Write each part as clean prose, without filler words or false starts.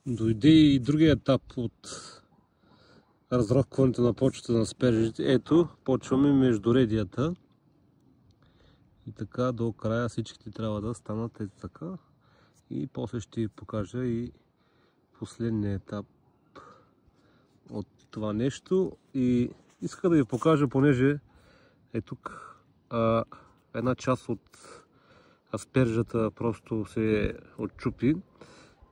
Дойде и другия етап от разрокването на почвата на аспержите. Ето, почваме междуредията. И така до края всичките трябва да станат ето така. И после ще ви покажа и последния етап от това нещо. И иска да ви покажа, понеже е тук една част от аспержата просто се отчупи.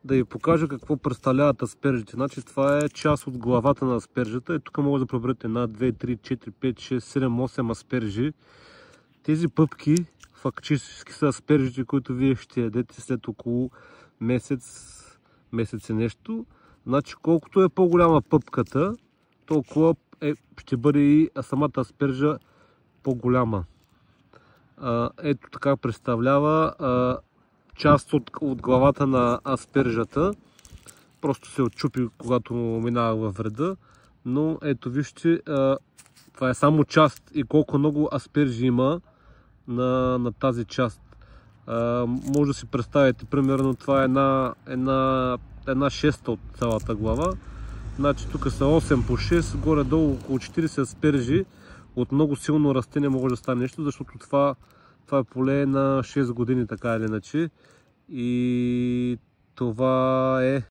Да ви покажа какво представляват аспержите. Значи това е част от главата на аспержата. И тук може да проберете 1, 2, 3, 4, 5, 6, 7, 8 аспержи. Тези пъпки фактически са аспержите, които вие ще ядете след около месец и нещо. Значи колкото е по-голяма пъпката, толкова ще бъде и самата аспержа по-голяма. Ето така представлява част от главата на аспержата. Просто се отчупи, когато минава във вреда. Но ето вижте, това е само част и колко много аспержи има на тази част. Може да си представите, примерно това е една шеста от цялата глава. Значи тук са 8 по 6, горе-долу около 40 аспержи. От много силно растение може да стане нещо, защото това е поле на 6 години, така или иначе. И това е